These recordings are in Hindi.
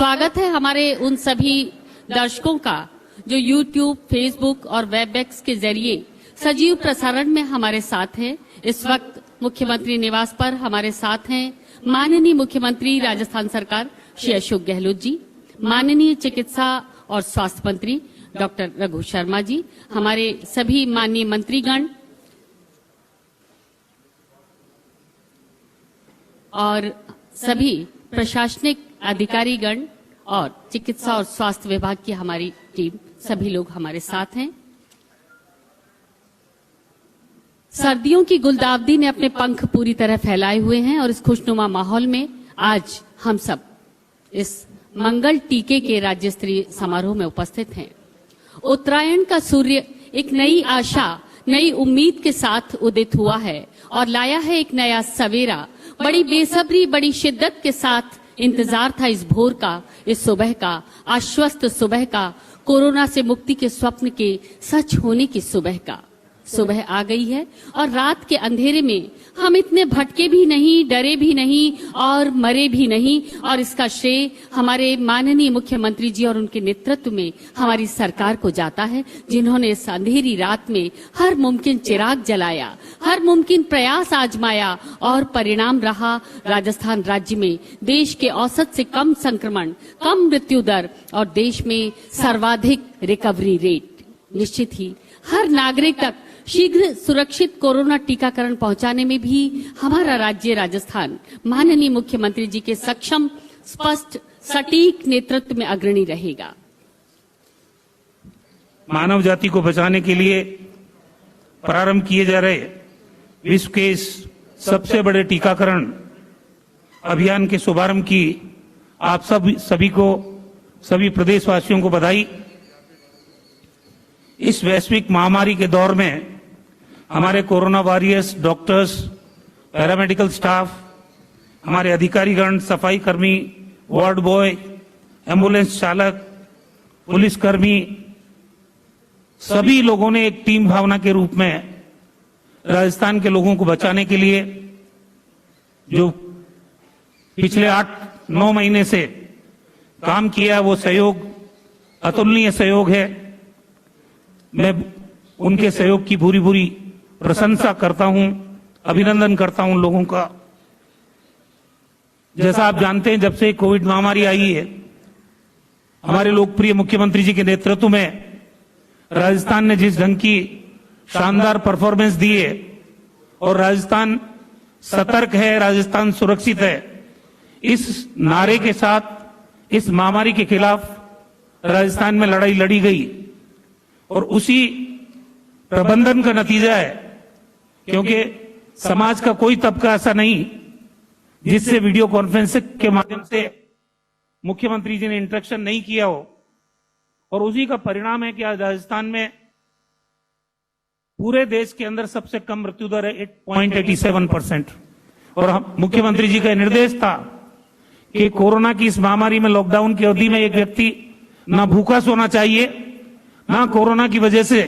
स्वागत है हमारे उन सभी दर्शकों का जो YouTube, Facebook और वेबएक्स के जरिए सजीव प्रसारण में हमारे साथ हैं। इस वक्त मुख्यमंत्री निवास पर हमारे साथ हैं माननीय मुख्यमंत्री राजस्थान सरकार श्री अशोक गहलोत जी, माननीय चिकित्सा और स्वास्थ्य मंत्री डॉक्टर रघु शर्मा जी, हमारे सभी माननीय मंत्रीगण और सभी प्रशासनिक अधिकारीगण और चिकित्सा और स्वास्थ्य विभाग की हमारी टीम, सभी लोग हमारे साथ हैं। सर्दियों की गुलदावदी ने अपने पंख पूरी तरह फैलाए हुए हैं और इस खुशनुमा माहौल में आज हम सब इस मंगल टीके के राज्य स्तरीय समारोह में उपस्थित हैं। उत्तरायण का सूर्य एक नई आशा, नई उम्मीद के साथ उदित हुआ है और लाया है एक नया सवेरा। बड़ी बेसब्री, बड़ी शिद्दत के साथ इंतजार था इस भोर का, इस सुबह का, आश्वस्त सुबह का, कोरोना से मुक्ति के स्वप्न के सच होने की सुबह का। सुबह आ गई है और रात के अंधेरे में हम इतने भटके भी नहीं, डरे भी नहीं और मरे भी नहीं, और इसका श्रेय हमारे माननीय मुख्यमंत्री जी और उनके नेतृत्व में हमारी सरकार को जाता है, जिन्होंने इस अंधेरी रात में हर मुमकिन चिराग जलाया, हर मुमकिन प्रयास आजमाया और परिणाम रहा राजस्थान राज्य में देश के औसत से कम संक्रमण, कम मृत्यु दर और देश में सर्वाधिक रिकवरी रेट। निश्चित ही हर नागरिक तक शीघ्र सुरक्षित कोरोना टीकाकरण पहुंचाने में भी हमारा राज्य राजस्थान माननीय मुख्यमंत्री जी के सक्षम, स्पष्ट, सटीक नेतृत्व में अग्रणी रहेगा। मानव जाति को बचाने के लिए प्रारंभ किए जा रहे विश्व के इस सबसे बड़े टीकाकरण अभियान के शुभारंभ की आप सभी को, सभी प्रदेशवासियों को बधाई। इस वैश्विक महामारी के दौर में हमारे corona warriors, doctors, paramedical staff, हमारे अधिकारीगण, सफाई कर्मी, वार्ड बॉय, एम्बुलेंस चालक, पुलिसकर्मी, सभी लोगों ने एक टीम भावना के रूप में राजस्थान के लोगों को बचाने के लिए जो पिछले 8-9 महीने से काम किया, वो सहयोग अतुलनीय सहयोग है। मैं उनके सहयोग की भूरी भूरी प्रशंसा करता हूं, अभिनंदन करता हूं लोगों का। जैसा आप जानते हैं, जब से कोविड महामारी आई है, हमारे लोकप्रिय मुख्यमंत्री जी के नेतृत्व में राजस्थान ने जिस ढंग की शानदार परफॉर्मेंस दी है और राजस्थान सतर्क है, राजस्थान सुरक्षित है, इस नारे के साथ इस महामारी के खिलाफ राजस्थान में लड़ाई लड़ी गई और उसी प्रबंधन का नतीजा है, क्योंकि समाज का कोई तबका ऐसा नहीं जिससे वीडियो कॉन्फ्रेंसिंग के माध्यम से मुख्यमंत्री जी ने इंटरेक्शन नहीं किया हो, और उसी का परिणाम है कि आज राजस्थान में पूरे देश के अंदर सबसे कम मृत्यु दर है 8.87%। और मुख्यमंत्री जी का निर्देश था कि कोरोना की इस महामारी में, लॉकडाउन की अवधि में एक व्यक्ति ना भूखा सोना चाहिए, ना कोरोना की वजह से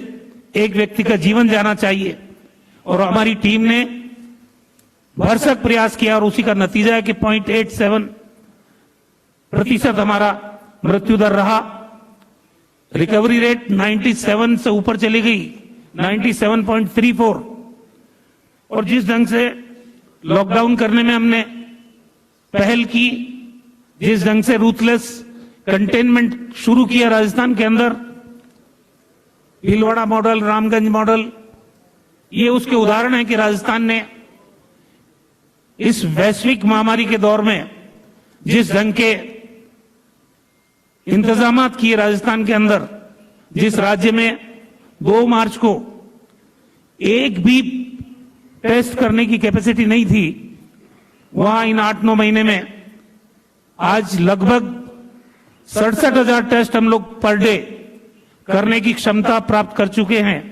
एक व्यक्ति का जीवन जाना चाहिए। और हमारी टीम ने भरसक प्रयास किया और उसी का नतीजा है कि 0.87% हमारा मृत्यु दर रहा। रिकवरी रेट 97 से ऊपर चली गई, 97.34। और जिस ढंग से लॉकडाउन करने में हमने पहल की, जिस ढंग से रूथलेस कंटेनमेंट शुरू किया राजस्थान के अंदर, भीलवाड़ा मॉडल, रामगंज मॉडल, ये उसके उदाहरण है कि राजस्थान ने इस वैश्विक महामारी के दौर में जिस ढंग के इंतजामात किए राजस्थान के अंदर, जिस राज्य में 2 मार्च को एक भी टेस्ट करने की कैपेसिटी नहीं थी, वहां इन 8-9 महीने में आज लगभग 67,000 टेस्ट हम लोग पर डे करने की क्षमता प्राप्त कर चुके हैं।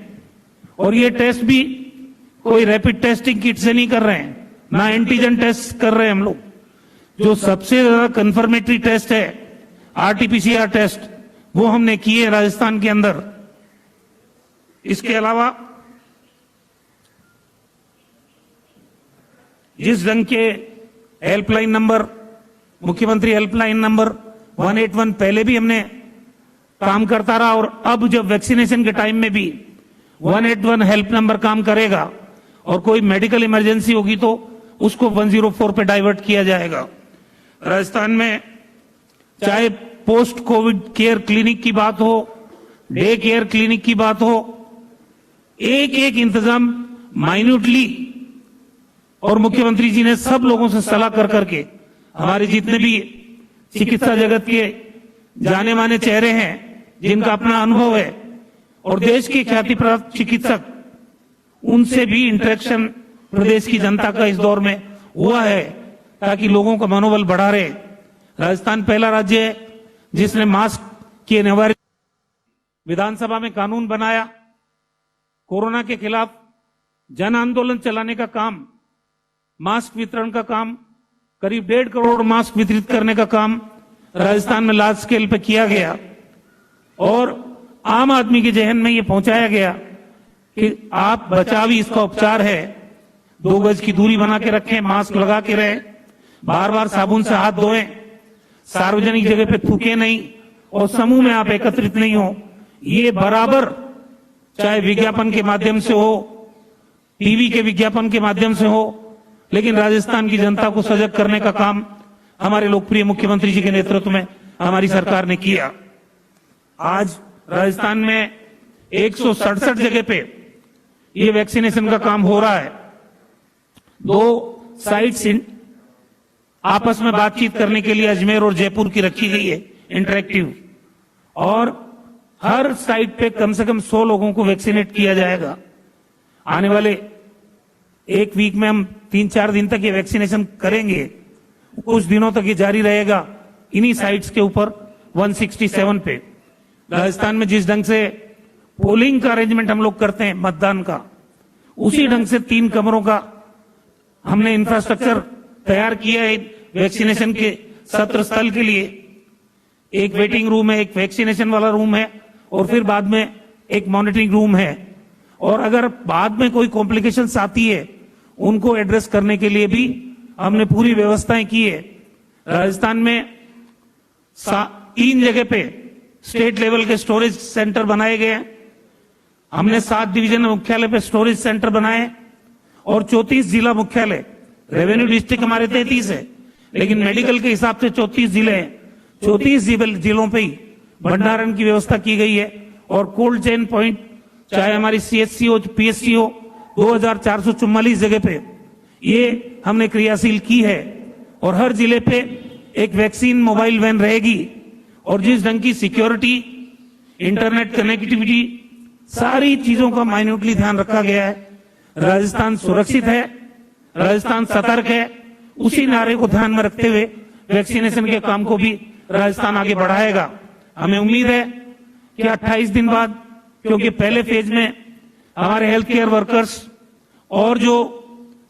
और ये टेस्ट भी कोई रैपिड टेस्टिंग किट से नहीं कर रहे हैं, ना एंटीजन टेस्ट कर रहे हैं हम लोग। जो सबसे ज्यादा कंफर्मेटरी टेस्ट है, आरटीपीसीआर टेस्ट, वो हमने किए राजस्थान के अंदर। इसके अलावा जिस ढंग के हेल्पलाइन नंबर, मुख्यमंत्री हेल्पलाइन नंबर 181 पहले भी हमने काम करता रहा और अब जब वैक्सीनेशन के टाइम में भी 181 हेल्प नंबर काम करेगा और कोई मेडिकल इमरजेंसी होगी तो उसको 104 पे डाइवर्ट किया जाएगा। राजस्थान में चाहे पोस्ट कोविड केयर क्लिनिक की बात हो, डे केयर क्लिनिक की बात हो, एक एक इंतजाम माइन्यूटली और मुख्यमंत्री जी ने सब लोगों से सलाह कर करके हमारे जितने भी चिकित्सा जगत के जाने माने चेहरे हैं जिनका अपना अनुभव है और देश के ख्याति प्राप्त चिकित्सक, उनसे भी इंटरेक्शन प्रदेश की जनता का इस दौर में हुआ है ताकि लोगों का मनोबल बढ़ा रहे। राजस्थान पहला राज्य है जिसने मास्क की अनिवार्य विधानसभा में कानून बनाया। कोरोना के खिलाफ जन आंदोलन चलाने का काम, मास्क वितरण का काम, करीब 1.5 करोड़ मास्क वितरित करने का काम राजस्थान में लार्ज स्केल पे किया गया और आम आदमी के जहन में ये पहुंचाया गया कि आप बचाव ही इसका उपचार है। 2 गज की दूरी बना के रखें, मास्क लगा के रहें, बार बार साबुन से हाथ धोएं, सार्वजनिक जगह पे थूके नहीं और समूह में आप एकत्रित नहीं हो। ये बराबर चाहे विज्ञापन के माध्यम से हो, टीवी के विज्ञापन के माध्यम से हो, लेकिन राजस्थान की जनता को सजग करने का काम हमारे लोकप्रिय मुख्यमंत्री जी के नेतृत्व में हमारी सरकार ने किया। आज राजस्थान में 167 जगह पे ये वैक्सीनेशन का काम हो रहा है। 2 साइट्स आपस में बातचीत करने के लिए अजमेर और जयपुर की रखी गई है इंटरेक्टिव, और हर साइट पे कम से कम 100 लोगों को वैक्सीनेट किया जाएगा। आने वाले 1 वीक में हम 3-4 दिन तक ये वैक्सीनेशन करेंगे, कुछ दिनों तक ये जारी रहेगा इन्हीं साइट्स के ऊपर 167 पे। राजस्थान में जिस ढंग से पोलिंग का अरेंजमेंट हम लोग करते हैं मतदान का, उसी ढंग से 3 कमरों का हमने इंफ्रास्ट्रक्चर तैयार किया है वैक्सीनेशन के सत्र स्थल के लिए। एक वेटिंग रूम है, एक वैक्सीनेशन वाला रूम है और फिर बाद में एक मॉनिटरिंग रूम है। और अगर बाद में कोई कॉम्प्लिकेशंस आती है उनको एड्रेस करने के लिए भी हमने पूरी व्यवस्थाएं की है। राजस्थान में 3 जगह पे स्टेट लेवल के स्टोरेज सेंटर बनाए गए हैं। हमने 7 डिवीजन मुख्यालय पे स्टोरेज सेंटर बनाए और 34 जिला मुख्यालय, रेवेन्यू डिस्ट्रिक्ट हमारे 33 है लेकिन मेडिकल के हिसाब से 34 जिले हैं। 34 जिलों पे ही भंडारण की व्यवस्था की गई है और कोल्ड चेन पॉइंट चाहे हमारी सीएचसी हो, पीएससी हो, 2444 जगह पे ये हमने क्रियाशील की है। और हर जिले पे एक वैक्सीन मोबाइल वैन रहेगी और जिस ढंग की सिक्योरिटी, इंटरनेट कनेक्टिविटी, सारी चीजों का माइन्यूटली ध्यान रखा गया है। राजस्थान सुरक्षित है, राजस्थान सतर्क है, उसी नारे को ध्यान में रखते हुए वैक्सीनेशन के काम को भी राजस्थान आगे बढ़ाएगा। हमें उम्मीद है कि 28 दिन बाद, क्योंकि पहले फेज में हमारे हेल्थ केयर वर्कर्स और जो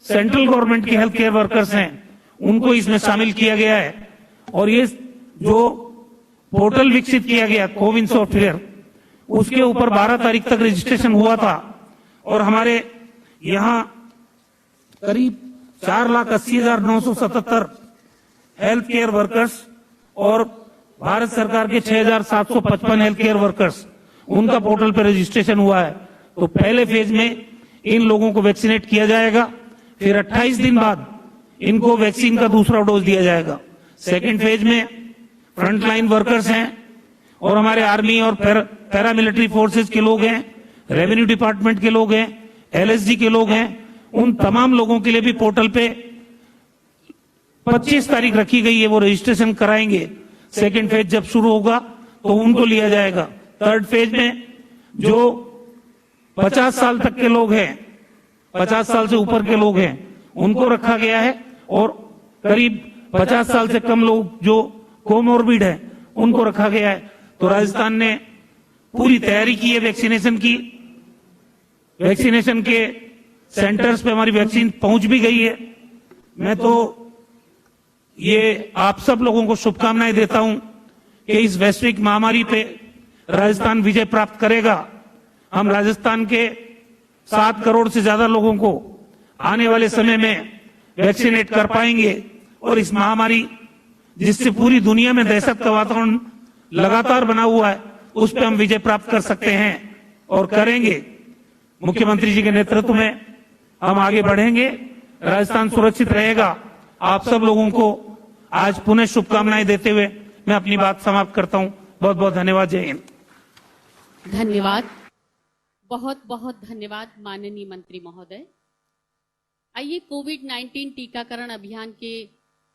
सेंट्रल गवर्नमेंट के हेल्थ केयर वर्कर्स हैं उनको इसमें शामिल किया गया है और ये जो पोर्टल विकसित किया गया कोविन सॉफ्टवेयर, उसके ऊपर 12 तारीख तक रजिस्ट्रेशन हुआ था और हमारे यहां करीब 4,80,977 हेल्थ केयर वर्कर्स और भारत सरकार के 6,755 हेल्थ केयर वर्कर्स, उनका पोर्टल पर रजिस्ट्रेशन हुआ है। तो पहले फेज में इन लोगों को वैक्सीनेट किया जाएगा, फिर 28 दिन बाद इनको वैक्सीन का दूसरा डोज दिया जाएगा। सेकेंड फेज में फ्रंटलाइन वर्कर्स हैं और हमारे आर्मी और पैरामिलिट्री फोर्सेस के लोग हैं, रेवेन्यू डिपार्टमेंट के लोग हैं, एलएसजी के लोग हैं, उन तमाम लोगों के लिए भी पोर्टल पे 25 तारीख रखी गई है, वो रजिस्ट्रेशन कराएंगे। सेकेंड फेज जब शुरू होगा तो उनको लिया जाएगा। थर्ड फेज में जो 50 साल तक के लोग हैं, 50 साल से ऊपर के लोग हैं, उनको रखा गया है और करीब 50 साल से कम लोग जो कोमोर्बिड है उनको रखा गया है। तो राजस्थान ने पूरी तैयारी की है वैक्सीनेशन की। वैक्सीनेशन के सेंटर्स पे हमारी वैक्सीन पहुंच भी गई है। मैं तो ये आप सब लोगों को शुभकामनाएं देता हूं कि इस वैश्विक महामारी पे राजस्थान विजय प्राप्त करेगा। हम राजस्थान के 7 करोड़ से ज्यादा लोगों को आने वाले समय में वैक्सीनेट कर पाएंगे और इस महामारी जिससे पूरी दुनिया में दहशत का वातावरण लगातार बना हुआ है, उस पर हम विजय प्राप्त कर सकते हैं और करेंगे। मुख्यमंत्री जी के नेतृत्व में हम आगे बढ़ेंगे, राजस्थान सुरक्षित रहेगा। आप सब लोगों को आज पुनः शुभकामनाएं देते हुए मैं अपनी बात समाप्त करता हूं। बहुत बहुत धन्यवाद। जय हिंद। धन्यवाद, बहुत बहुत धन्यवाद माननीय मंत्री महोदय। आइए, कोविड-19 टीकाकरण अभियान के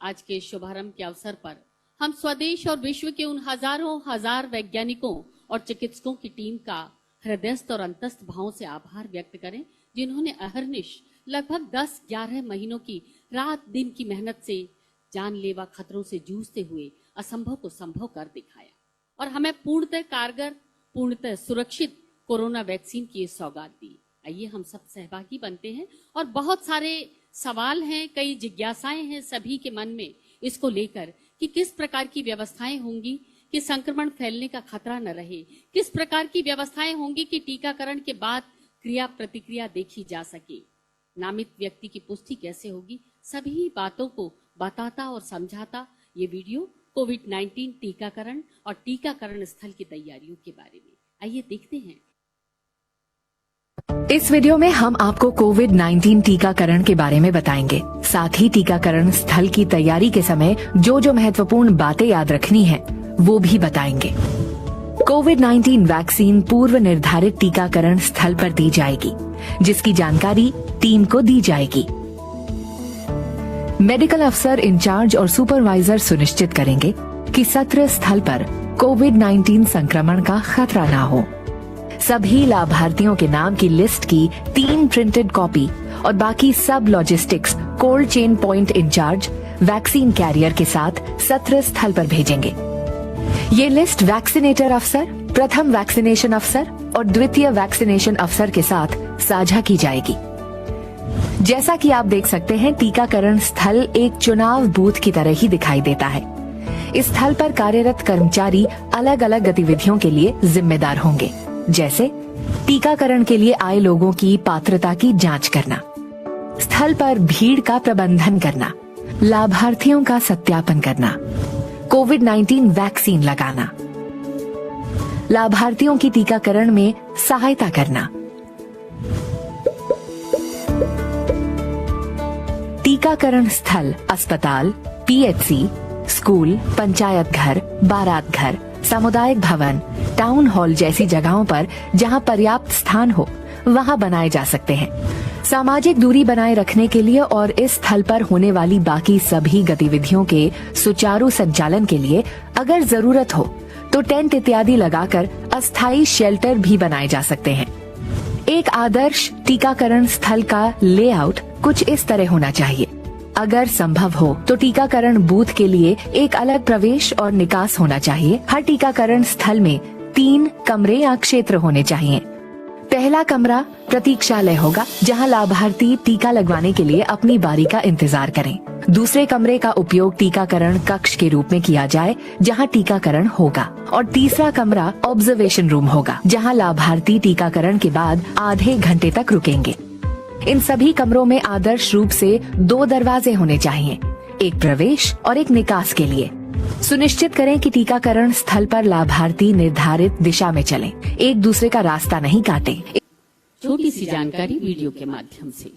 आज के शुभारंभ के अवसर पर हम स्वदेश और विश्व के उन हजारों हजार वैज्ञानिकों और चिकित्सकों की टीम का हृदयस्थ और अंतस्थ भावों से आभार व्यक्त करें, जिन्होंने अहर्निश लगभग 10-11 महीनों की रात दिन की मेहनत से जानलेवा खतरों से जूझते हुए असंभव को संभव कर दिखाया और हमें पूर्णतः कारगर, पूर्णतः सुरक्षित कोरोना वैक्सीन की सौगात दी। आइए हम सब सहभागी बनते हैं और बहुत सारे सवाल हैं, कई जिज्ञासाएं हैं सभी के मन में इसको लेकर कि किस प्रकार की व्यवस्थाएं होंगी कि संक्रमण फैलने का खतरा न रहे, किस प्रकार की व्यवस्थाएं होंगी कि टीकाकरण के बाद क्रिया प्रतिक्रिया देखी जा सके, नामित व्यक्ति की पुष्टि कैसे होगी। सभी बातों को बताता और समझाता ये वीडियो कोविड-19 टीकाकरण और टीकाकरण स्थल की तैयारियों के बारे में। आइए देखते हैं। इस वीडियो में हम आपको कोविड-19 टीकाकरण के बारे में बताएंगे। साथ ही टीकाकरण स्थल की तैयारी के समय जो जो महत्वपूर्ण बातें याद रखनी है वो भी बताएंगे। कोविड-19 वैक्सीन पूर्व निर्धारित टीकाकरण स्थल पर दी जाएगी, जिसकी जानकारी टीम को दी जाएगी। मेडिकल अफसर इंचार्ज और सुपरवाइजर सुनिश्चित करेंगे कि सत्र स्थल पर कोविड-19 संक्रमण का खतरा ना हो। सभी लाभार्थियों के नाम की लिस्ट की 3 प्रिंटेड कॉपी और बाकी सब logistics cold chain point in charge vaccine carrier के साथ सत्र स्थल पर भेजेंगे। ये लिस्ट वैक्सीनेटर अफसर, प्रथम वैक्सीनेशन अफसर और द्वितीय वैक्सीनेशन अफसर के साथ साझा की जाएगी। जैसा कि आप देख सकते हैं, टीकाकरण स्थल एक चुनाव बूथ की तरह ही दिखाई देता है। इस स्थल पर कार्यरत कर्मचारी अलग अलग गतिविधियों के लिए जिम्मेदार होंगे, जैसे टीकाकरण के लिए आए लोगों की पात्रता की जांच करना, स्थल पर भीड़ का प्रबंधन करना, लाभार्थियों का सत्यापन करना, कोविड-19 वैक्सीन लगाना, लाभार्थियों की टीकाकरण में सहायता करना, टीकाकरण स्थल अस्पताल, पीएचसी, स्कूल, पंचायत घर, बारात घर, सामुदायिक भवन, टाउन हॉल जैसी जगहों पर जहां पर्याप्त स्थान हो वहां बनाए जा सकते हैं। सामाजिक दूरी बनाए रखने के लिए और इस स्थल पर होने वाली बाकी सभी गतिविधियों के सुचारू संचालन के लिए अगर जरूरत हो तो टेंट इत्यादि लगाकर अस्थायी शेल्टर भी बनाए जा सकते हैं। एक आदर्श टीकाकरण स्थल का लेआउट कुछ इस तरह होना चाहिए। अगर संभव हो तो टीकाकरण बूथ के लिए एक अलग प्रवेश और निकास होना चाहिए। हर टीकाकरण स्थल में 3 कमरे या क्षेत्र होने चाहिए। पहला कमरा प्रतीक्षालय होगा, जहां लाभार्थी टीका लगवाने के लिए अपनी बारी का इंतजार करें। दूसरे कमरे का उपयोग टीकाकरण कक्ष के रूप में किया जाए, जहां टीकाकरण होगा। और तीसरा कमरा ऑब्जर्वेशन रूम होगा, जहां लाभार्थी टीकाकरण के बाद आधे घंटे तक रुकेंगे। इन सभी कमरों में आदर्श रूप से 2 दरवाजे होने चाहिए, एक प्रवेश और एक निकास के लिए। सुनिश्चित करें कि टीकाकरण स्थल पर लाभार्थी निर्धारित दिशा में चलें, एक दूसरे का रास्ता नहीं काटें। छोटी सी जानकारी वीडियो के माध्यम से।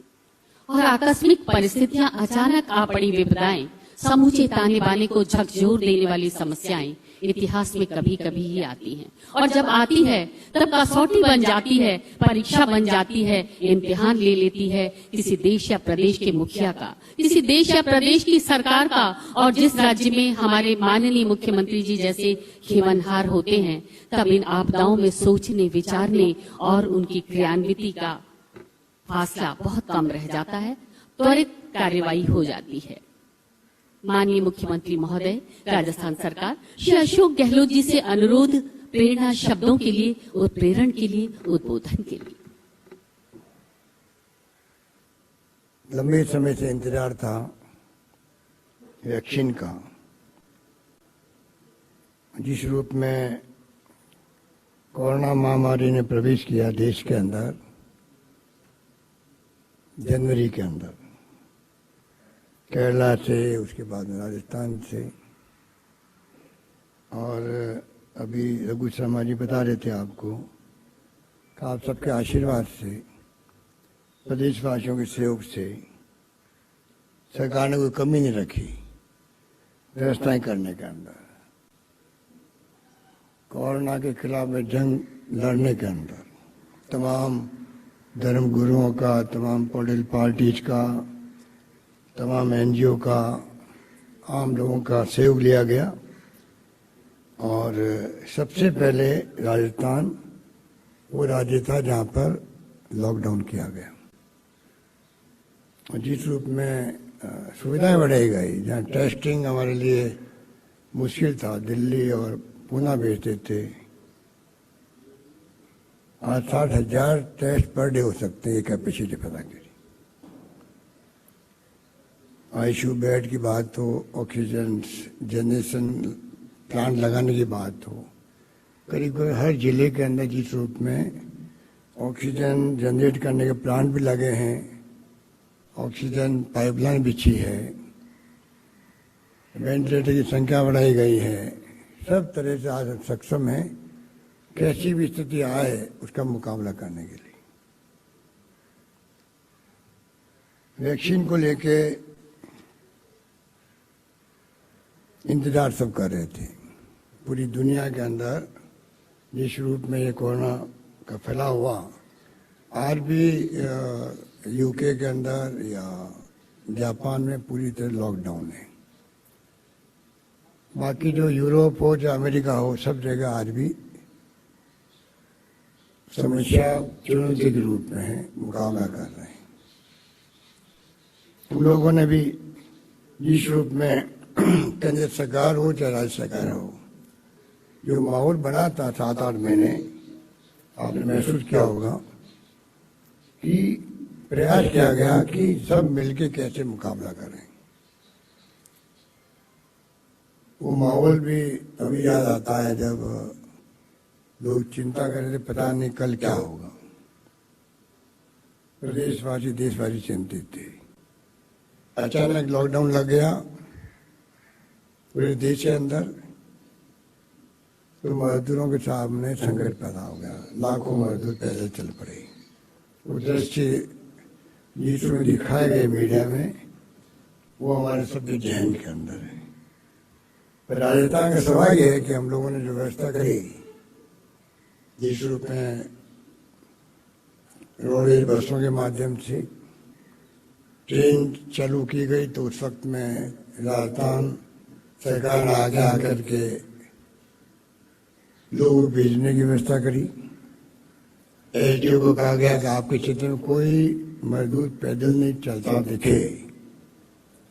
और आकस्मिक परिस्थितियां, अचानक आ पड़ी विपदाएं, समूचे ताने बाने को झकझोर देने वाली समस्याएं इतिहास में कभी कभी ही आती हैं, और जब आती है तब कसौटी बन जाती है, परीक्षा बन जाती है, इम्तिहान ले लेती है किसी देश या प्रदेश के मुखिया का, किसी देश या प्रदेश की सरकार का। और जिस राज्य में हमारे माननीय मुख्यमंत्री जी जैसे खेमनहार होते हैं, तब इन आपदाओं में सोचने, विचारने और उनकी क्रियान्विति का फासला बहुत कम रह जाता है, त्वरित कार्यवाही हो जाती है। माननीय मुख्यमंत्री महोदय, राजस्थान सरकार श्री अशोक गहलोत जी से अनुरोध, प्रेरणा शब्दों के लिए, उत्प्रेरण के लिए, उद्बोधन के लिए। लंबे समय से इंतजार था वैक्सीन का, जिस रूप में कोरोना महामारी ने प्रवेश किया देश के अंदर जनवरी के अंदर, केरला से, उसके बाद राजस्थान से, और अभी रघु शर्मा जी बता रहे थे आपको कि आप सबके आशीर्वाद से, प्रदेशवासियों के सहयोग से सरकार ने कोई कमी नहीं रखी व्यवस्थाएं करने के अंदर, कोरोना के खिलाफ में जंग लड़ने के अंदर तमाम धर्म गुरुओं का, तमाम पॉलिटिकल पार्टीज का, तमाम एनजीओ का, आम लोगों का सहयोग लिया गया। और सबसे पहले राजस्थान वो राज्य था जहाँ पर लॉकडाउन किया गया, और जिस रूप में सुविधाएं बढ़ाई गई, जहाँ टेस्टिंग हमारे लिए मुश्किल था, दिल्ली और पूना भेजते थे, आज 60,000 टेस्ट पर डे हो सकते हैं, ये कैपेसिटी पता करी। आईसीयू बेड की बात हो, ऑक्सीजन जनरेशन प्लांट लगाने की बात हो, करीब करीब हर जिले के अंदर जिस रूप में ऑक्सीजन जनरेट करने के प्लांट भी लगे हैं, ऑक्सीजन पाइपलाइन बिछी है, वेंटिलेटर की संख्या बढ़ाई गई है, सब तरह से आज सक्षम है कैसी भी स्थिति आए उसका मुकाबला करने के लिए। वैक्सीन को लेके इंतजार सब कर रहे थे। पूरी दुनिया के अंदर जिस रूप में ये कोरोना का फैलाव हुआ, आज भी यूके के अंदर या जापान में पूरी तरह लॉकडाउन है। बाकी जो यूरोप हो या अमेरिका हो, सब जगह आज भी समस्या चुनौती के रूप में है, मुकाबला कर रहे हैं। हम लोगों ने भी जिस रूप में केंद्र सरकार हो चाहे राज्य सरकार हो, जो माहौल बना था 7-8 महीने, आपने महसूस किया होगा कि प्रयास किया गया कि सब मिलके कैसे मुकाबला करें। वो माहौल भी अभी याद आता है जब लोग चिंता कर रहे थे, पता नहीं कल क्या होगा। प्रदेशवासी, देशवासी चिंतित थे। अचानक लॉकडाउन लग गया पूरे देश के अंदर, तो मजदूरों के सामने संकट पैदा हो गया। लाखों मजदूर पैदल चल पड़े। वो दृश्य जिसमें दिखाए गए मीडिया में, वो हमारे सबके जहन के अंदर है। पर राजस्थान का सवाल यह है कि हम लोगों ने जो व्यवस्था करी, जिस रूप में रोडवेज बसों के माध्यम से ट्रेन चालू की गई, तो उस वक्त में राजस्थान सरकार ने आगे आकर के लोगों को भेजने की व्यवस्था करी। एसडीओ को कहा गया कि आपके क्षेत्र में कोई मजदूर पैदल नहीं चलता दिखे,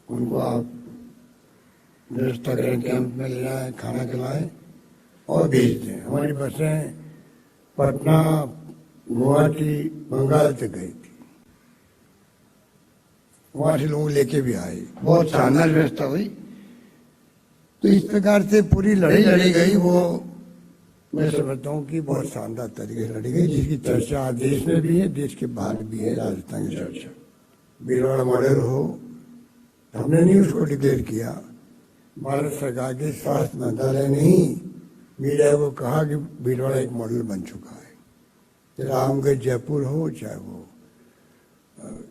उनको आप व्यवस्था करें, कैंप में ले जाएं, खाना खिलाएं और भेज दें। हमारी बसें पटना, गुवाहाटी, बंगाल तक गई थी, वहां से लोग लेके भी आए। बहुत शानदार व्यवस्था हुई। तो इस प्रकार से पूरी लड़ाई लड़ी गई, वो मैं समझता हूँ कि बहुत शानदार तरीके से लड़ी गई, जिसकी चर्चा देश में भी है, देश के बाहर भी है। राजस्थान की चर्चा भीलवाड़ा मॉडल हो, हमने नहीं उसको डिक्लेयर किया, भारत सरकार के स्वास्थ्य मंत्रालय ने ही मीडिया को कहा कि भीलवाड़ा एक मॉडल बन चुका है। रामगढ़ जयपुर हो, चाहे वो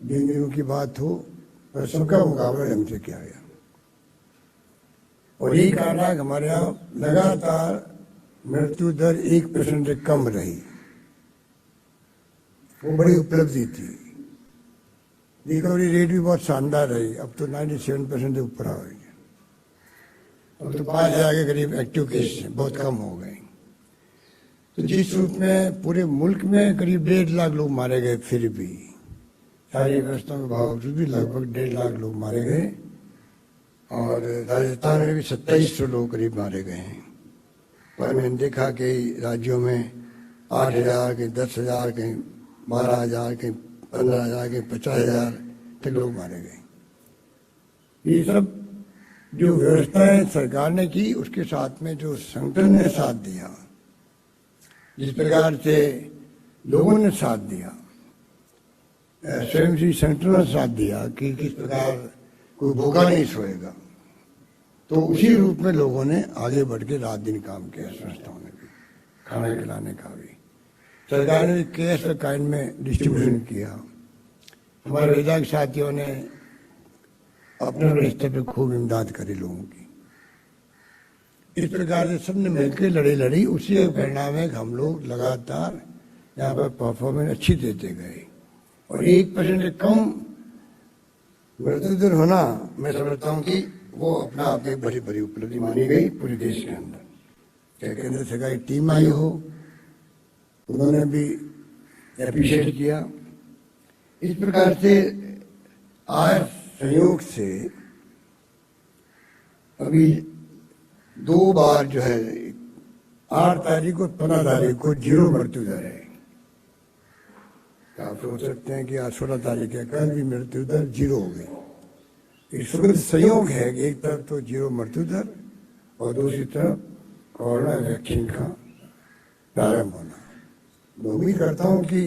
डेंगू की बात हो, पर सबका मुकाबला ढंग से किया गया। और यही कारण है कि हमारे यहाँ लगातार मृत्यु दर 1% से कम रही। वो बड़ी उपलब्धि थी। रिकवरी रेट भी बहुत शानदार रही, अब तो 97% से ऊपर आ गई। अब तो 5,000 के करीब एक्टिव केस बहुत कम हो गए। तो जिस रूप में पूरे मुल्क में करीब 1.5 लाख लोग मारे गए, फिर भी सारी व्यवस्थाओं के बावजूद भी लगभग 1.5 लाख लोग मारे गए। और राजस्थान में भी 2700 लोग करीब मारे गए हैं। पर मैंने देखा कि राज्यों में 8,000, कहीं 10,000, कहीं 12,000, कहीं 15,000, कहीं 50,000 तक लोग मारे गए। ये सब जो व्यवस्थाएं सरकार ने की, उसके साथ में जो संगठन ने साथ दिया, जिस प्रकार से लोगों ने साथ दिया, स्वयंसेवी संगठनों ने साथ दिया कि किस प्रकार कोई भूखा नहीं सोएगा, तो उसी रूप में लोगों ने आगे बढ़ के रात दिन काम किया, संस्थाओं ने भी, खाना खिलाने का भी। सरकार ने कैश काइंड में डिस्ट्रीब्यूशन किया। हमारे विधायक साथियों ने अपने स्तर पर खूब इमदाद करी लोगों की। इस प्रकार से सबने मिलकर लड़ी लड़ी, उसी के परिणाम है कि हम लोग लगातार यहाँ पर परफॉर्मेंस अच्छी देते गए और 1% से कम मृत्यु दर होना, मैं समझता हूँ कि वो अपना आप में बड़ी बड़ी उपलब्धि मानी गई पूरे देश के अंदर। चाहे केंद्र सरकार की टीम आई हो, उन्होंने भी एप्रिशिएट किया। इस प्रकार से आज संयोग से अभी 2 बार जो है 8 तारीख को 15 तारीख को 0 मृत्यु दर है। आप सोच सकते हैं कि आज 16 तारीख है, कल भी मृत्यु दर 0 हो गई। इस वक्त संयोग है कि एक तरफ तो 0 मृत्यु दर और दूसरी तरफ कोरोना वैक्सीन का प्रारंभ होना। मैं उम्मीद करता हूं कि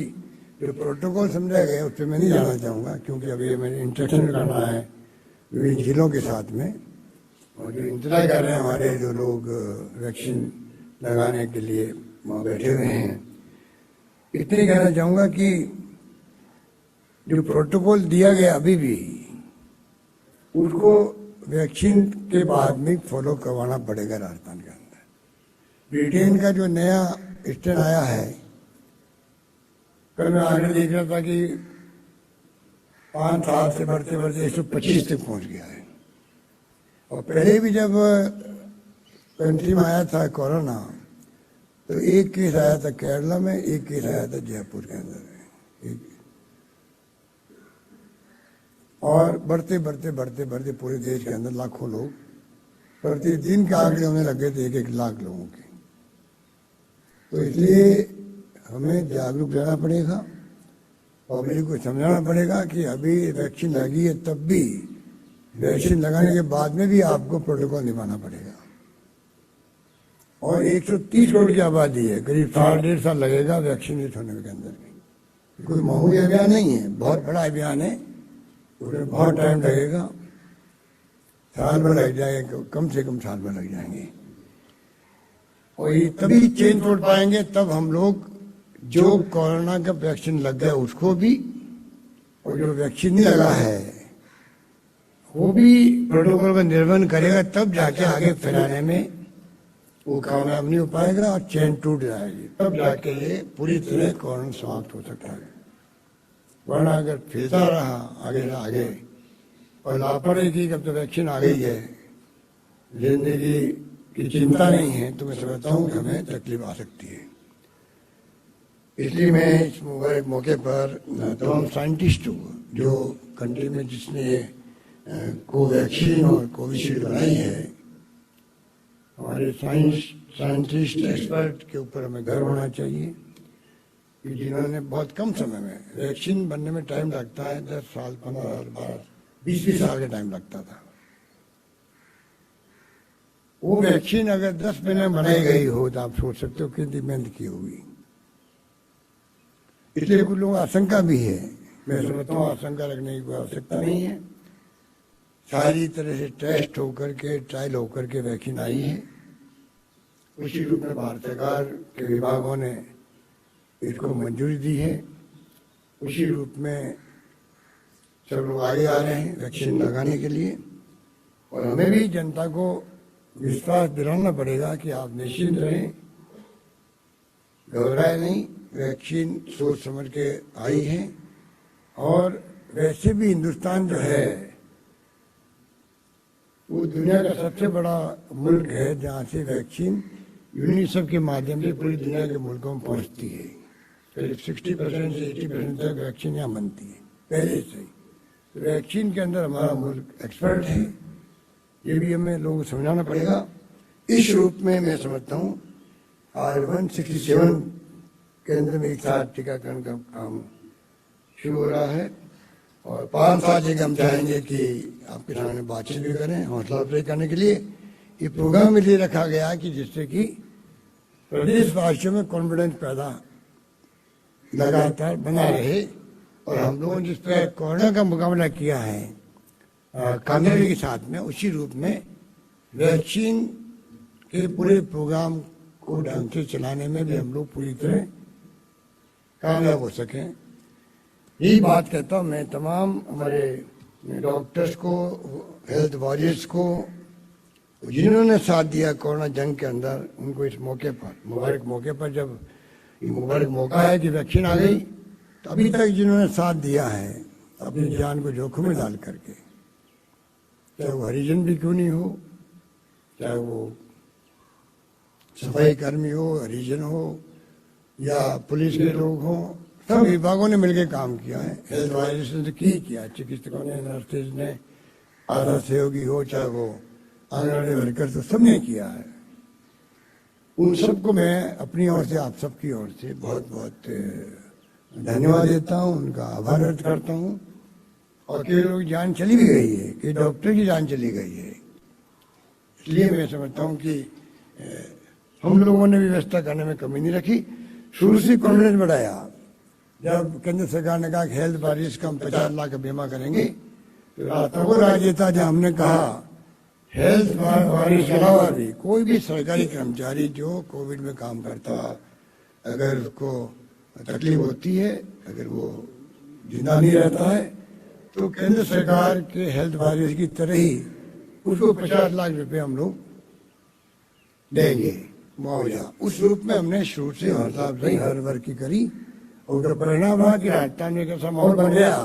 जो प्रोटोकॉल समझा गया उस पर मैं नहीं जाना चाहूँगा, क्योंकि अभी मैंने इंस्ट्रक्शन करना है विभिन्न जिलों के साथ में, और जो इंतजार कर रहे हैं हमारे जो लोग वैक्सीन लगाने के लिए वहाँ बैठे हुए हैं, इतने कहना चाहूँगा कि जो प्रोटोकॉल दिया गया अभी भी, उसको वैक्सीन के बाद में फॉलो करवाना पड़ेगा राजस्थान के अंदर। ब्रिटेन का जो नया स्ट्रेन आया है, कल मैं आगे देख रहा था कि 5 साल से बढ़ते बढ़ते 125 तक पहुंच गया है। और पहले भी जब कंट्री में आया था कोरोना, तो एक केस आया था केरला में, एक केस आया था जयपुर के अंदर, और बढ़ते बढ़ते बढ़ते बढ़ते पूरे देश के अंदर लाखों लोग प्रतिदिन के आंकड़े होने लगे थे 1-1 लाख लोगों के। तो इसलिए हमें जागरूक रहना पड़ेगा, पब्लिक को समझाना पड़ेगा कि अभी वैक्सीन लगी है, तब भी वैक्सीन लगाने के बाद में भी आपको प्रोटोकॉल निभाना पड़ेगा। और 130 करोड़ की आबादी है, करीब 1.5 साल लगेगा वैक्सीनेट होने के अंदर। कोई मामूली अभियान नहीं है, बहुत बड़ा अभियान है, उसमें बहुत टाइम लगेगा, साल भर लग जाएगा, कम से कम साल भर लग जाएंगे। और ये तभी चेन तोड़ पाएंगे तब हम लोग जो कोरोना का वैक्सीन लग गया उसको भी, और जो वैक्सीन नहीं लगा है वो भी प्रोटोकॉल का निर्वहन करेगा, तब जाके आगे फैलाने में वो कामयाब नहीं हो पाएगा और चेन टूट जाएगी, तब जाके ये पूरी तरह कोरोना समाप्त हो सकता है। वरना अगर फैलता रहा आगे से आगे और लापरवाही की, कब तो वैक्सीन आ गई है, जिंदगी की चिंता नहीं है, तो मैं समझता हूँ कि हमें तकलीफ आ सकती है। इसलिए मैं इस मौके पर तमाम साइंटिस्ट जो कंट्री में जिसने कोवैक्सीन और कोविशील्ड बनाई है, हमारे साइंटिस्ट एक्सपर्ट के ऊपर हमें गर्व होना चाहिए कि जिन्होंने बहुत कम समय में, वैक्सीन बनने में टाइम लगता है 10 साल, 15 साल, 12, 20 साल का टाइम लगता था। वो वैक्सीन अगर 10 महीने में बनाई गई हो तो आप सोच सकते हो कितनी मेहनत की होगी। इसलिए कुछ लोगों आशंका भी है, मैं समझता हूँ आशंका रखने की कोई आवश्यकता नहीं है। सारी तरह से टेस्ट होकर के, ट्रायल होकर के वैक्सीन आई है। उसी रूप में भारत सरकार के विभागों ने इसको मंजूरी दी है। उसी रूप में सब लोग आगे आ रहे हैं वैक्सीन लगाने के लिए, और हमें भी जनता को विश्वास दिलाना पड़ेगा कि आप निश्चिंत रहें, घबराए नहीं, वैक्सीन सोच समझ के आई है। और वैसे भी हिंदुस्तान जो है वो दुनिया का सबसे बड़ा मुल्क है जहाँ से वैक्सीन यूनिसेफ के माध्यम से पूरी दुनिया के मुल्कों में पहुँचती है। करीब 60% से 80% तक वैक्सीन यहाँ बनती है पहले से ही। तो वैक्सीन के अंदर हमारा मुल्क एक्सपर्ट है, ये भी हमें लोगों को समझाना पड़ेगा। इस रूप में मैं समझता हूँ आज 167 केंद्र में एक साथ टीकाकरण का काम शुरू हो रहा है, और 5 साल से हम चाहेंगे कि आपके सामने बातचीत भी करें, हौसला अफजाई करने के लिए ये प्रोग्राम इसलिए रखा गया है कि जिससे कि प्रदेशवासियों में कॉन्फिडेंस पैदा लगातार बना रहे, और हम लोगों ने जिस तरह कोरोना का मुकाबला किया है कामयाबी के साथ में, उसी रूप में वैक्सीन के पूरे प्रोग्राम को ढंग से चलाने में भी हम लोग पूरी तरह कामयाब हो सकें। यही बात कहता हूँ मैं तमाम हमारे डॉक्टर्स को, हेल्थ वॉरियर्स को, जिन्होंने साथ दिया कोरोना जंग के अंदर, उनको इस मौके पर, मुबारक मौके पर, जब ये मुबारक मौका है कि वैक्सीन आ गई, तो अभी तक जिन्होंने साथ दिया है अपनी जान को जोखिम में डाल करके, चाहे वो हरिजन भी क्यों नहीं हो, चाहे वो सफाई कर्मी हो, हरिजन हो या पुलिस के लोग हों, सब विभागों ने मिलकर काम किया है। हेल्थ वायरस ने किया, चिकित्सकों ने, नर्सेज ने, आशा सहयोगी हो, चाहे वो आंगनबाड़ी वर्कर, तो सबने किया है। उन सबको मैं अपनी ओर से, आप सबकी ओर से बहुत बहुत धन्यवाद देता हूँ, उनका आभार व्यक्त करता हूँ। और कई लोग जान चली भी गई है, कई डॉक्टर की जान चली गई है। इसलिए मैं समझता हूँ कि हम लोगों ने व्यवस्था करने में कमी नहीं रखी, शुरू से कॉन्फिडेंस बढ़ाया। जब केंद्र सरकार ने कहा कि हेल्थ वॉरियर्स का हम 50 लाख का बीमा करेंगे, तो रातों को राज्य था जब हमने कहा हेल्थ वॉरियर्स के अलावा भी कोई भी सरकारी कर्मचारी जो कोविड में काम करता, अगर उसको तकलीफ होती है, अगर वो जिंदा नहीं रहता है, तो केंद्र सरकार के हेल्थ वॉरियर्स की तरह ही उसको 50 लाख रुपए हम लोग देंगे मुआवजा। उस रूप में हमने शुरू से हौसला हर वर्ग की करी, और उसका परिणाम हुआ कि राजस्थान में एक ऐसा माहौल बन गया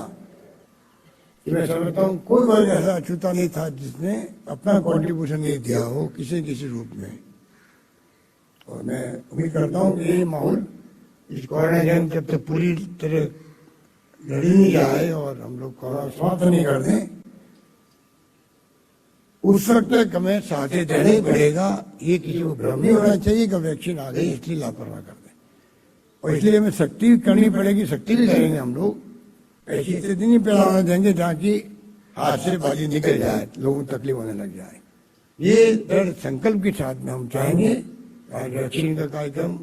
कि मैं समझता हूँ कोई वर्ग ऐसा अछूता नहीं था जिसने अपना कॉन्ट्रीब्यूशन नहीं दिया हो किसी रूप में। और मैं उम्मीद करता हूँ कि ये माहौल, इस कोरोना जंग जब तक पूरी तरह लड़ी नहीं जाए और हम लोग कोरोना समाप्त नहीं कर दें, उस वक्त तक हमें साथे देना ही पड़ेगा। ये किसी को भ्रम नहीं होना चाहिए कि वैक्सीन आ गई इसलिए लापरवाह कर दें, और इसलिए हमें सख्ती करनी पड़ेगी, सख्ती भी करेंगे हम लोग। ऐसी स्थिति नहीं पैदा होने देंगे जहाँ की हाथ से बाजी निकल जाए, लोगों को तकलीफ होने लग जाए। ये दृढ़ संकल्प के साथ में हम चाहेंगे आज वैक्सीन का कार्यक्रम।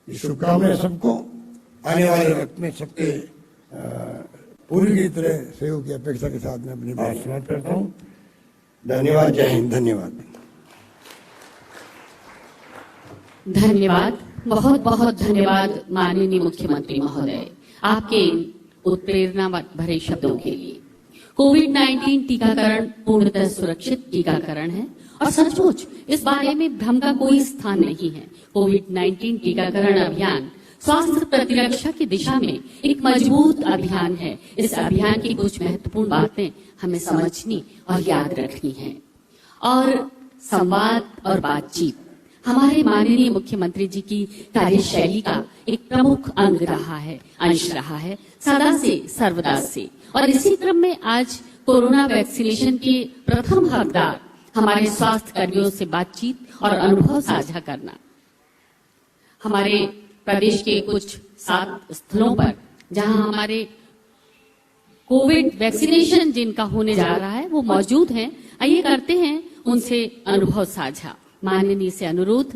शुभकामनाएं सबको, आने वाले वक्त में सबके पूरी की तरह सहयोग की अपेक्षा के साथ में अपनी बात समाप्त करता हूँ। धन्यवाद, जय हिंद। धन्यवाद। धन्यवाद, बहुत बहुत धन्यवाद माननीय मुख्यमंत्री महोदय, आपके उत्प्रेरणा भरे शब्दों के लिए। कोविड-19 टीकाकरण पूर्णतः सुरक्षित टीकाकरण है और सचमुच इस बारे में भ्रम का कोई स्थान नहीं है। कोविड-19 टीकाकरण अभियान स्वास्थ्य प्रतिरक्षा की दिशा में एक मजबूत अभियान है। इस अभियान की कुछ महत्वपूर्ण बातें हमें समझनी और याद रखनी है। और संवाद और बातचीत हमारे माननीय मुख्यमंत्री जी की कार्यशैली का एक प्रमुख अंग रहा है, अंश रहा है, सदा से सर्वदा से। और इसी क्रम में आज कोरोना वैक्सीनेशन के प्रथम हकदार हमारे स्वास्थ्य कर्मियों से बातचीत और अनुभव साझा करना। हमारे प्रदेश के कुछ 7 स्थलों पर जहां हमारे कोविड वैक्सीनेशन जिनका होने जा रहा है वो मौजूद हैं, आइए करते हैं उनसे अनुभव साझा। माननीय से अनुरोध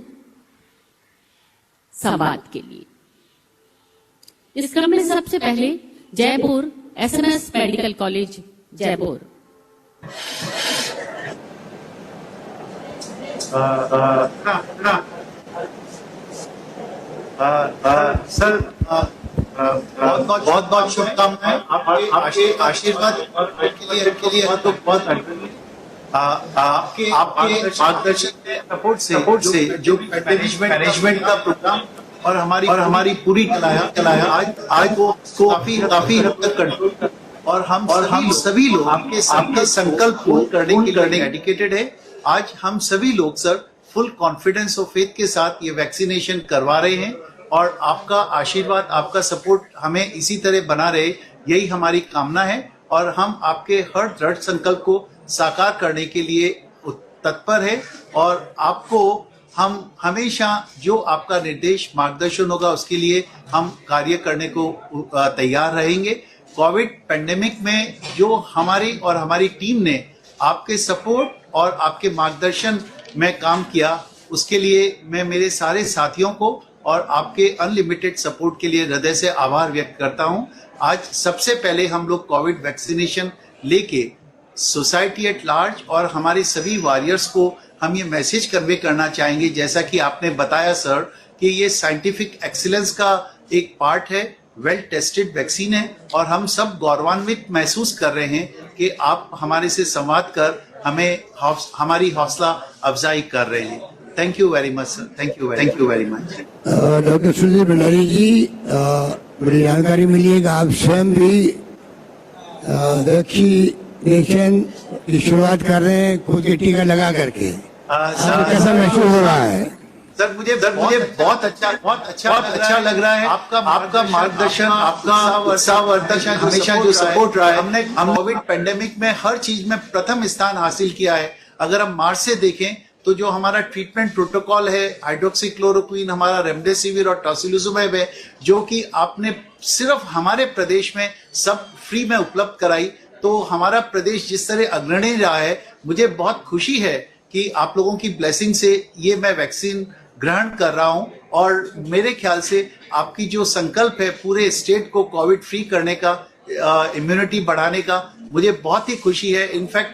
संवाद के लिए। इस क्रम में सबसे पहले Jaipur SNS medical college Jaipur. Sir बहुत बहुत शुभकामनाएं, आपके आशीर्वाद के लिए आपके मार्गदर्शन सपोर्ट से जो मैनेजमेंट का प्रोग्राम और हमारी पूरी चलाया आज वो काफी हद तक कंट्रोल, और हम सभी लोग आपके संकल्प को करने के लिए डेडिकेटेड है। आज हम सभी लोग सर फुल कॉन्फिडेंस और फेथ के साथ ये वैक्सीनेशन करवा रहे हैं, और आपका आशीर्वाद, आपका सपोर्ट हमें इसी तरह बना रहे, यही हमारी कामना है। और हम आपके हर दृढ़ संकल्प को साकार करने के लिए तत्पर है, और आपको हम हमेशा जो आपका निर्देश मार्गदर्शन होगा उसके लिए हम कार्य करने को तैयार रहेंगे। कोविड पेंडेमिक में जो हमारी टीम ने आपके सपोर्ट और आपके मार्गदर्शन में काम किया, उसके लिए मैं मेरे सारे साथियों को और आपके अनलिमिटेड सपोर्ट के लिए हृदय से आभार व्यक्त करता हूं। आज सबसे पहले हम लोग कोविड वैक्सीनेशन लेके सोसाइटी एट लार्ज और हमारे सभी वॉरियर्स को हम ये मैसेज कन्वे करना चाहेंगे, जैसा कि आपने बताया सर, कि ये साइंटिफिक एक्सीलेंस का एक पार्ट है, वेल टेस्टेड वैक्सीन है और हम सब गौरवान्वित महसूस कर रहे हैं कि आप हमारे से संवाद कर हमारी हौसला अफजाई कर रहे हैं। Thank you very much sir, thank you very much. Doctor Sudhir Bhandari ji, बड़ी जानकारी मिली है कि आप स्वयं भी वैक्सीनेशन की शुरुआत कर रहे हैं, खुद के टीका लगा करके। आपको कैसा महसूस हो रहा है? सर मुझे बहुत अच्छा लग रहा है। आपका मार्गदर्शन, आपका उत्साहवर्धक हमेशा जो सपोर्ट रहा है। हम कोविड पेंडेमिक में हर चीज में प्रथम स्थान हासिल किया है। अगर हम मार्च से देखें तो जो हमारा ट्रीटमेंट प्रोटोकॉल है, हाइड्रोक्सीक्लोरोक्वीन, हमारा रेमडेसिविर और टॉसिलिजुमैब है, जो कि आपने सिर्फ हमारे प्रदेश में सब फ्री में उपलब्ध कराई, तो हमारा प्रदेश जिस तरह अग्रणी रहा है, मुझे बहुत खुशी है कि आप लोगों की ब्लेसिंग से ये मैं वैक्सीन ग्रहण कर रहा हूं। और मेरे ख्याल से आपकी जो संकल्प है पूरे स्टेट को कोविड फ्री करने का, इम्यूनिटी बढ़ाने का, मुझे बहुत ही खुशी है। इनफैक्ट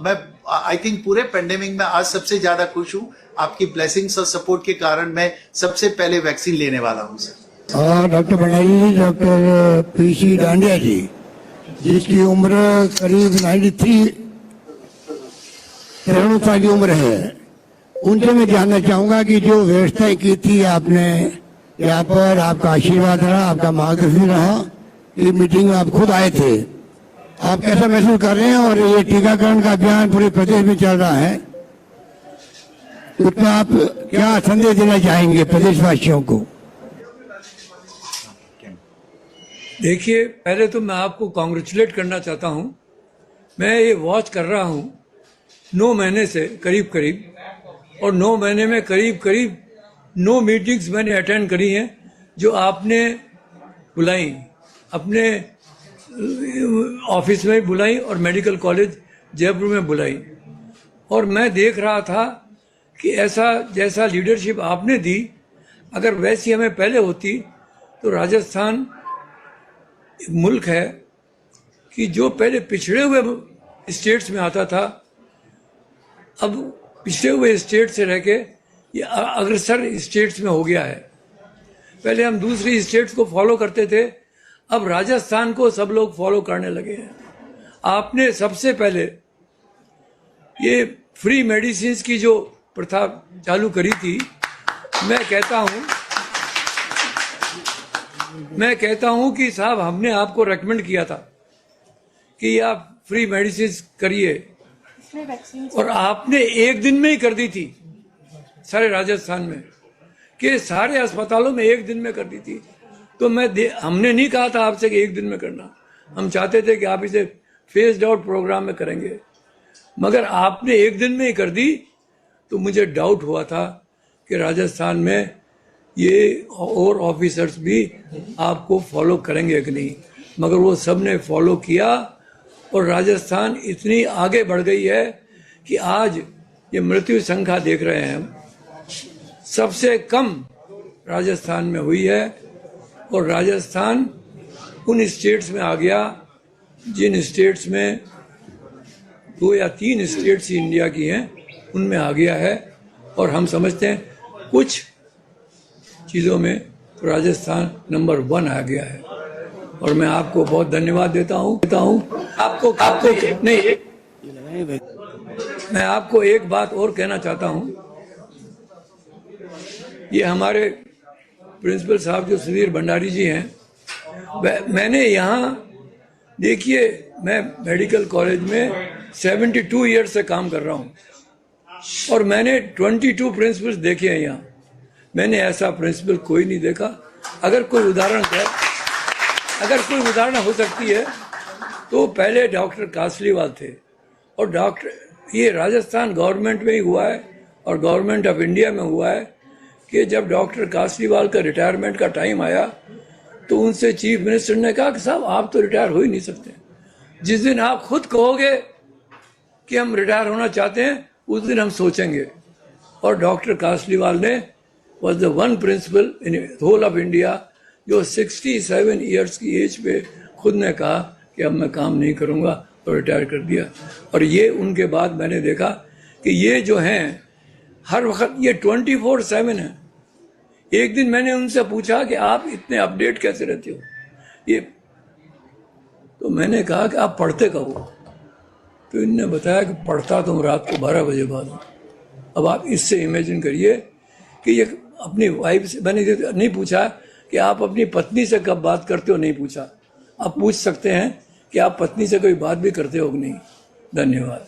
मैं आई थिंक पूरे पेंडेमिक में आज सबसे ज्यादा खुश हूं। आपकी ब्लेसिंग्स और सपोर्ट के कारण मैं सबसे पहले वैक्सीन लेने वाला हूं सर। और डॉक्टर भंडारी जी, डॉक्टर पीसी डांडिया जी, जिसकी उम्र करीब 93 साल की उम्र है, उनसे मैं जानना चाहूंगा कि जो व्यवस्थाएं की थी आपने यहाँ पर, आपका आशीर्वाद रहा, आपका मार्गदर्शन रहा, ये मीटिंग में आप खुद आए थे, आप कैसा महसूस कर रहे हैं? और ये टीकाकरण का अभियान पूरे प्रदेश में चल रहा है, उसमें आप क्या संदेश देना चाहेंगे प्रदेशवासियों को? देखिए, पहले तो मैं आपको कॉन्ग्रेचुलेट करना चाहता हूं। मैं ये वॉच कर रहा हूं 9 महीने से करीब, और 9 महीने में करीब 9 मीटिंग्स मैंने अटेंड करी हैं जो आपने बुलाई, अपने ऑफिस में बुलाई और मेडिकल कॉलेज जयपुर में बुलाई। और मैं देख रहा था कि ऐसा जैसा लीडरशिप आपने दी, अगर वैसी हमें पहले होती तो राजस्थान एक मुल्क है कि जो पहले पिछड़े हुए स्टेट्स में आता था, अब पिछड़े हुए स्टेट से रह के ये अग्रसर स्टेट्स में हो गया है। पहले हम दूसरी स्टेट्स को फॉलो करते थे, अब राजस्थान को सब लोग फॉलो करने लगे हैं। आपने सबसे पहले ये फ्री मेडिसिन की जो प्रथा चालू करी थी, मैं कहता हूं कि साहब, हमने आपको रेकमेंड किया था कि आप फ्री मेडिसिन करिए, और आपने एक दिन में ही कर दी थी सारे राजस्थान में, कि सारे अस्पतालों में एक दिन में कर दी थी। तो हमने नहीं कहा था आपसे कि एक दिन में करना, हम चाहते थे कि आप इसे फेस्ड आउट प्रोग्राम में करेंगे, मगर आपने एक दिन में ही कर दी। तो मुझे डाउट हुआ था कि राजस्थान में ये और ऑफिसर्स भी आपको फॉलो करेंगे कि नहीं, मगर वो सब ने फॉलो किया, और राजस्थान इतनी आगे बढ़ गई है कि आज ये मृत्यु संख्या देख रहे हैं हम, सबसे कम राजस्थान में हुई है। और राजस्थान उन स्टेट्स में आ गया जिन स्टेट्स में 2 या 3 स्टेट्स इंडिया की हैं, उनमें आ गया है। और हम समझते हैं कुछ चीज़ों में राजस्थान नंबर 1 आ गया है, और मैं आपको बहुत धन्यवाद देता हूँ। आपको नहीं, मैं आपको एक बात और कहना चाहता हूँ। ये हमारे प्रिंसिपल साहब जो सुधीर भंडारी जी हैं, मैंने यहाँ, देखिए, मैं मेडिकल कॉलेज में 72 ईयर्स से काम कर रहा हूँ, और मैंने 22 प्रिंसिपल्स देखे हैं यहाँ। मैंने ऐसा प्रिंसिपल कोई नहीं देखा। अगर कोई उदाहरण हो सकती है तो पहले डॉक्टर कासलीवाल थे, और ये राजस्थान गवर्नमेंट में ही हुआ है और गवर्नमेंट ऑफ इंडिया में हुआ है कि जब डॉक्टर कासलीवाल का रिटायरमेंट का टाइम आया तो उनसे चीफ मिनिस्टर ने कहा कि साहब, आप तो रिटायर हो ही नहीं सकते। जिस दिन आप खुद कहोगे कि हम रिटायर होना चाहते हैं, उस दिन हम सोचेंगे। और डॉक्टर कासलीवाल ने was the one principal in whole of India जो 67 ईयर्स की एज पे खुद ने कहा कि अब मैं काम नहीं करूंगा, और रिटायर कर दिया। और ये उनके बाद मैंने देखा कि ये जो हैं हर वक्त ये 24/7 है। एक दिन मैंने उनसे पूछा कि आप इतने अपडेट कैसे रहते हो, ये तो मैंने कहा कि आप पढ़ते कब हो? तो इन्होंने बताया कि पढ़ता तो रात को 12 बजे बाद हूँ। अब आप इससे इमेजिन करिए कि ये अपनी वाइफ से, मैंने नहीं पूछा कि आप अपनी पत्नी से कब बात करते हो, नहीं पूछा। आप पूछ सकते हैं कि आप पत्नी से कोई बात भी करते हो कि नहीं। धन्यवाद।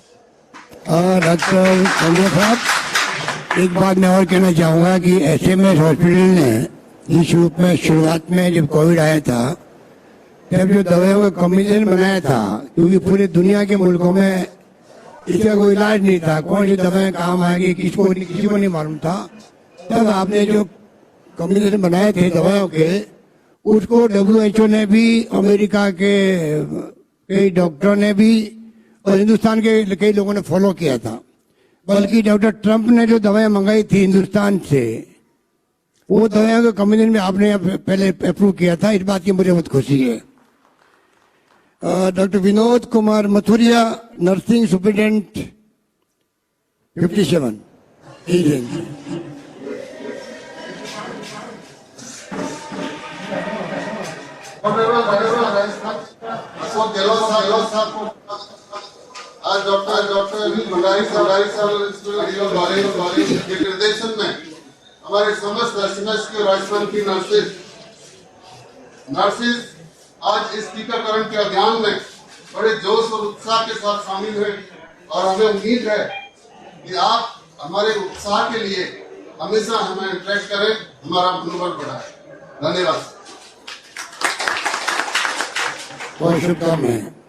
डॉक्टर संजय साहब, एक बात मैं और कहना चाहूँगा कि एसएमएस हॉस्पिटल ने इस रूप में शुरुआत में जब कोविड आया था तब जो दवाइयों का कॉम्बिनेशन बनाया था, क्योंकि पूरे दुनिया के मुल्कों में इसका कोई इलाज नहीं था, कौन सी दवाएं काम आएगी किसी को नहीं मालूम था। तब आपने जो कॉम्बिनेशन बनाए थे दवाइयों के, उसको WHO ने भी, अमेरिका के कई डॉक्टरों ने भी और हिंदुस्तान के कई लोगों ने फॉलो किया था। बल्कि डॉक्टर ट्रंप ने जो दवाएं मंगाई थी हिंदुस्तान से, वो दवाइयों के कॉम्बिनेशन में आपने पहले अप्रूव किया था। इस बात की मुझे बहुत खुशी है। Doctor Vinod Kumar Mathuria, nursing superintendent 57 agent. Ashok Gehlot साहब को आज डॉक्टर भंडारी साहब के निर्देशन में हमारे समस्त एसएमएस के राजस्थान की नर्सेज आज इस टीकाकरण के अभियान में बड़े जोश और उत्साह के साथ शामिल हैं और हमें उम्मीद है कि आप हमारे उत्साह के लिए हमेशा हमें इंटरेक्ट करें, हमारा मनोबल बढ़ाएं। धन्यवाद। बहुत शुभकामनाएं।